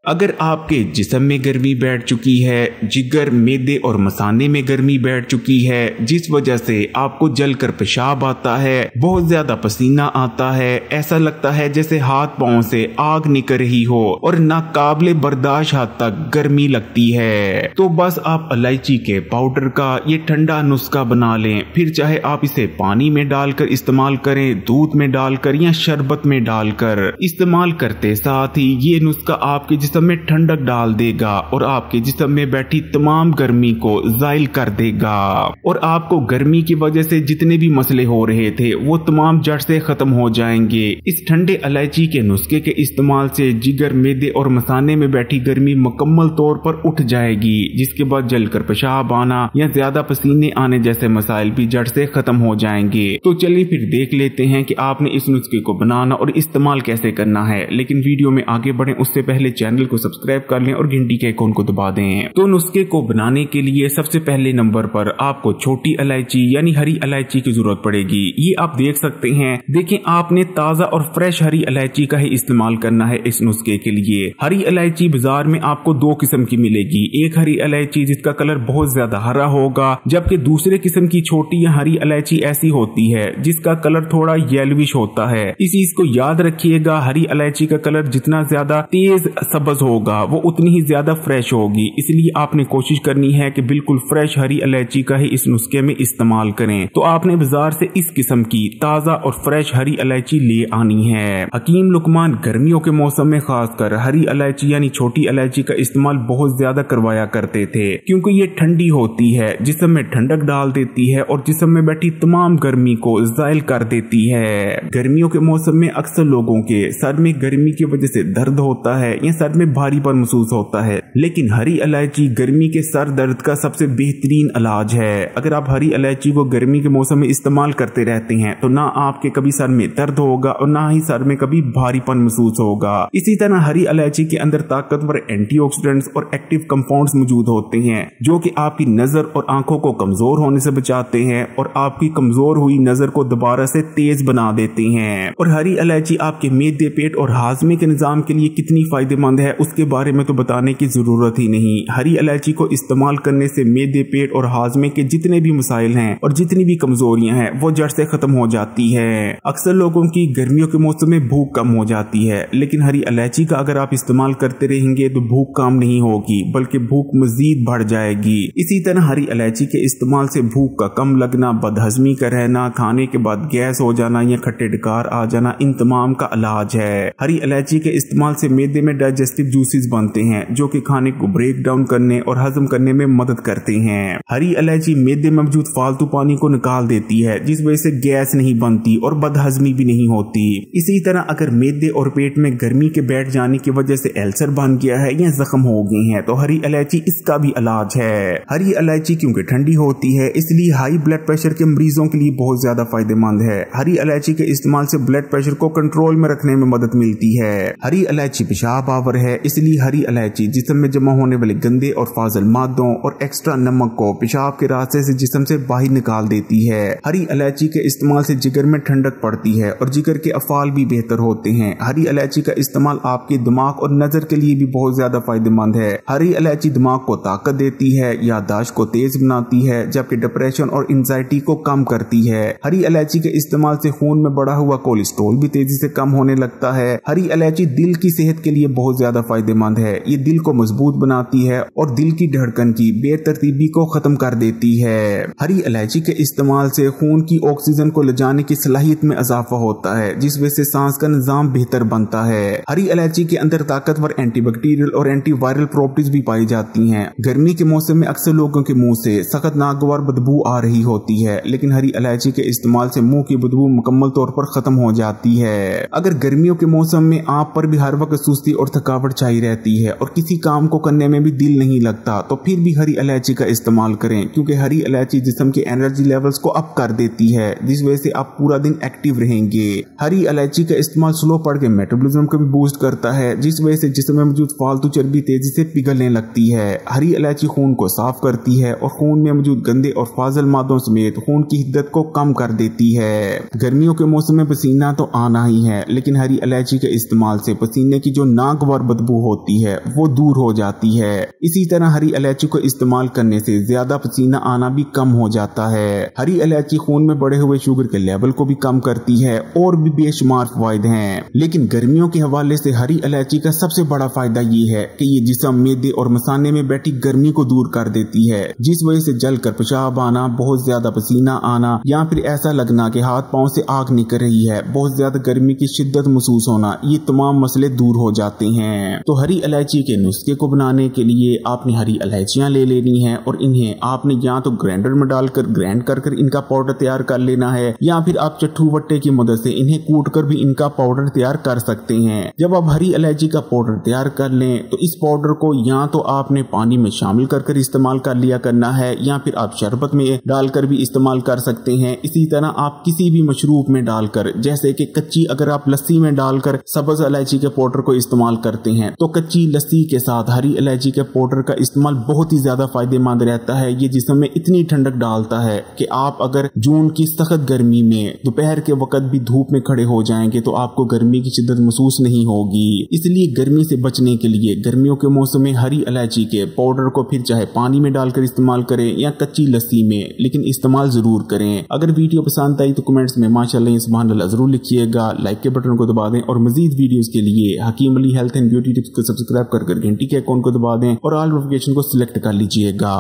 अगर आपके जिस्म में गर्मी बैठ चुकी है, जिगर, मेदे और मसाने में गर्मी बैठ चुकी है, जिस वजह से आपको जलकर पेशाब आता है, बहुत ज्यादा पसीना आता है, ऐसा लगता है जैसे हाथ पांव से आग निकल रही हो और नाकाबिले बर्दाश्त हद तक गर्मी लगती है, तो बस आप इलायची के पाउडर का ये ठंडा नुस्खा बना लें। फिर चाहे आप इसे पानी में डालकर इस्तेमाल करें, दूध में डालकर या शरबत में डालकर इस्तेमाल करते साथ ही ये नुस्खा आपके जिस्म में ठंडक डाल देगा और आपके जिस्म में बैठी तमाम गर्मी को जाइल कर देगा और आपको गर्मी की वजह से जितने भी मसले हो रहे थे वो तमाम जड़ से खत्म हो जाएंगे। इस ठंडे इलायची के नुस्खे के इस्तेमाल से जिगर, मेदे और मसाने में बैठी गर्मी मुकम्मल तौर पर उठ जाएगी, जिसके बाद जलकर पेशाब आना या ज्यादा पसीने आने जैसे मसाइल भी जड़ से खत्म हो जाएंगे। तो चलिए फिर देख लेते हैं कि आपने इस नुस्खे को बनाना और इस्तेमाल कैसे करना है। लेकिन वीडियो में आगे बढ़े उससे पहले चैनल को सब्सक्राइब कर लें और घंटी के आइकॉन को दबा दें। तो नुस्खे को बनाने के लिए सबसे पहले नंबर पर आपको छोटी इलायची यानी हरी इलायची की जरूरत पड़ेगी। ये आप देख सकते हैं। देखें, आपने ताजा और फ्रेश हरी इलायची का ही इस्तेमाल करना है इस नुस्खे के लिए। हरी इलायची बाजार में आपको दो किस्म की मिलेगी। एक हरी इलायची जिसका कलर बहुत ज्यादा हरा होगा, जबकि दूसरे किस्म की छोटी या हरी इलायची ऐसी होती है जिसका कलर थोड़ा येलोविश होता है। इस चीज को याद रखिएगा, हरी इलायची का कलर जितना ज्यादा तेज सब्ज होगा वो उतनी ही ज्यादा फ्रेश होगी, इसलिए आपने कोशिश करनी है कि बिल्कुल फ्रेश हरी इलायची का ही इस नुस्खे में इस्तेमाल करें। तो आपने बाजार से इस किस्म की ताजा और फ्रेश हरी इलायची ले आनी है। हकीम लुकमान गर्मियों के मौसम में खासकर हरी इलायची यानी छोटी इलायची का इस्तेमाल बहुत ज्यादा करवाया करते थे, क्योंकि ये ठंडी होती है, जिस्म में ठंडक डाल देती है और जिस्म में बैठी तमाम गर्मी को जाइल कर देती है। गर्मियों के मौसम में अक्सर लोगों के सर में गर्मी की वजह से दर्द होता है या सर में भारीपन महसूस होता है, लेकिन हरी इलायची गर्मी के सर दर्द का सबसे बेहतरीन इलाज है। अगर आप हरी इलायची को गर्मी के मौसम में इस्तेमाल करते रहते हैं तो ना आपके कभी सर में दर्द होगा और ना ही सर में कभी भारीपन महसूस होगा। इसी तरह हरी इलायची के अंदर ताकतवर एंटीऑक्सीडेंट्स और एक्टिव कंपाउंड्स मौजूद होते हैं जो कि आपकी नजर और आंखों को कमजोर होने से बचाते हैं और आपकी कमजोर हुई नजर को दोबारा से तेज बना देते हैं। और हरी इलायची आपके मेदे, पेट और हाजमे के निजाम के लिए कितनी फायदेमंद है उसके बारे में तो बताने की जरूरत ही नहीं। हरी इलायची को इस्तेमाल करने से मेदे, पेट और हाजमे के जितने भी मसाइल हैं और जितनी भी कमजोरियां हैं वो जड़ से खत्म हो जाती है। अक्सर लोगों की गर्मियों के मौसम में भूख कम हो जाती है, लेकिन हरी इलायची का अगर आप इस्तेमाल करते रहेंगे तो भूख कम नहीं होगी बल्कि भूख मजीद बढ़ जाएगी। इसी तरह हरी इलायची के इस्तेमाल से भूख का कम लगना, बदहजमी का रहना, खाने के बाद गैस हो जाना या खट्टे डकार आ जाना, इन तमाम का इलाज है। हरी इलायची के इस्तेमाल से मेदे में डाइजेस्टिव जूसेस बनते हैं जो कि खाने को ब्रेक डाउन करने और हजम करने में मदद करते हैं। हरी इलायची मेदे में मौजूद फालतू पानी को निकाल देती है, जिस वजह से गैस नहीं बनती और बदहजमी भी नहीं होती। इसी तरह अगर मेदे और पेट में गर्मी के बैठ जाने की वजह से अल्सर बन गया है या जख्म हो गए हैं तो हरी इलायची इसका भी इलाज है। हरी इलायची क्योंकि ठंडी होती है इसलिए हाई ब्लड प्रेशर के मरीजों के लिए बहुत ज्यादा फायदेमंद है। हरी इलायची के इस्तेमाल से ब्लड प्रेशर को कंट्रोल में रखने में मदद मिलती है। हरी इलायची पेशाब आवर है, इसलिए हरी इलायची जिस्म में जमा होने वाले गंदे और फाजिल मादों और एक्स्ट्रा नमक को पेशाब के रास्ते से जिस्म से बाहर निकाल देती है। हरी इलायची के इस्तेमाल से जिगर में ठंडक पड़ती है और जिगर के अफाल भी बेहतर होते हैं। हरी इलायची का इस्तेमाल आपके दिमाग और नजर के लिए भी बहुत ज्यादा फायदेमंद है। हरी इलायची दिमाग को ताकत देती है, याददाश्त को तेज बनाती है, जबकि डिप्रेशन और एंजाइटी को कम करती है। हरी इलायची के इस्तेमाल से खून में बढ़ा हुआ कोलेस्ट्रॉल भी तेजी से कम होने लगता है। हरी इलायची दिल की सेहत के लिए बहुत ज्यादा फायदेमंद है। ये दिल को मजबूत बनाती है और दिल की धड़कन की बेतरतीबी को खत्म कर देती है। हरी इलायची के इस्तेमाल से खून की ऑक्सीजन को ले जाने की सलाहियत में इजाफा होता है, जिस वजह से सांस का निजाम बेहतर बनता है। हरी इलायची के अंदर ताकतवर एंटीबैक्टीरियल और एंटीवायरल प्रॉपर्टीज भी पाई जाती हैं। गर्मी के मौसम में अक्सर लोगों के मुंह से सख्त नागवार बदबू आ रही होती है, लेकिन हरी इलायची के इस्तेमाल से मुंह की बदबू मुकम्मल तौर पर खत्म हो जाती है। अगर गर्मियों के मौसम में आप पर भी हर वक्त सुस्ती और थकावट छाई रहती है और किसी काम को करने में भी दिल नहीं लगता तो फिर भी हरी इलायची का इस्तेमाल करें, क्योंकि हरी इलायची जिस्म के एनर्जी लेवल्स को अप कर देती है, जिस वजह से आप पूरा दिन एक्टिव रहेंगे। हरी इलायची का इस्तेमाल स्लो पड़ के मेटाबॉलिज्म को भी बूस्ट करता है, जिस वजह से जिस्म में मौजूद फालतू चर्बी तेजी से पिघलने लगती है। हरी इलायची खून को साफ करती है और खून में मौजूद गंदे और फाजिल मादों समेत खून की हिद्दत को कम कर देती है। गर्मियों के मौसम में पसीना तो आना ही है, लेकिन हरी इलायची के इस्तेमाल से पसीने की जो नागवार बदबू होती है वो दूर हो जाती है। इसी तरह हरी इलायची को इस्तेमाल करने से ज्यादा पसीना आना भी कम हो जाता है। हरी इलायची खून में बढ़े हुए शुगर के लेवल को भी कम करती है और भी बेशुमार फायदे हैं। लेकिन गर्मियों के हवाले से हरी इलायची का सबसे बड़ा फायदा ये है कि ये जिस्म, मैदे और मसाने में बैठी गर्मी को दूर कर देती है, जिस वजह से जलकर पेशाब आना, बहुत ज्यादा पसीना आना या फिर ऐसा लगना कि हाथ पांव से आग निकल रही है, बहुत ज्यादा गर्मी की शिद्दत महसूस होना, ये तमाम मसले दूर हो जाते हैं। तो हरी इलायची के नुस्खे को बनाने के लिए आपने हरी इलायचियां ले लेनी है और इन्हें आपने या तो ग्राइंडर में डालकर ग्राइंड कर इनका पाउडर तैयार कर लेना है या फिर आप चट्टू वट्टे की मदद से इन्हें कूट कर भी इनका पाउडर तैयार कर सकते हैं। जब आप हरी इलायची का पाउडर तैयार कर लें तो इस पाउडर को या तो आपने पानी में शामिल कर इस्तेमाल कर लिया करना है या फिर आप शरबत में डालकर भी इस्तेमाल कर सकते हैं। इसी तरह आप किसी भी मशरूब में डालकर, जैसे कि कच्ची अगर आप लस्सी में डालकर सब्ज इलायची के पाउडर को इस्तेमाल करते हैं तो कच्ची लस्सी के साथ हरी इलायची के पाउडर का इस्तेमाल बहुत ही ज्यादा फायदेमंद रहता है। ये जिस्म में इतनी ठंडक डालता है कि आप अगर जून की सख्त गर्मी में दोपहर के वक्त भी धूप में खड़े हो जाएंगे तो आपको गर्मी की शिद्दत महसूस नहीं होगी। इसलिए गर्मी से बचने के लिए गर्मियों के मौसम में हरी इलायची के पाउडर को फिर चाहे पानी में डालकर इस्तेमाल करें या कच्ची लस्सी में, लेकिन इस्तेमाल जरूर करें। अगर वीडियो पसंद आई तो कमेंट्स में माशाअल्लाह सुभान अल्लाह जरूर लिखिएगा, लाइक के बटन को दबा दें और मजीद वीडियोस के लिए Hakeem Ali health and beauty tips को सब्सक्राइब कर घंटी के आइकॉन को दबा दें और ऑल नोटिफिकेशन को सिलेक्ट कर लीजिएगा।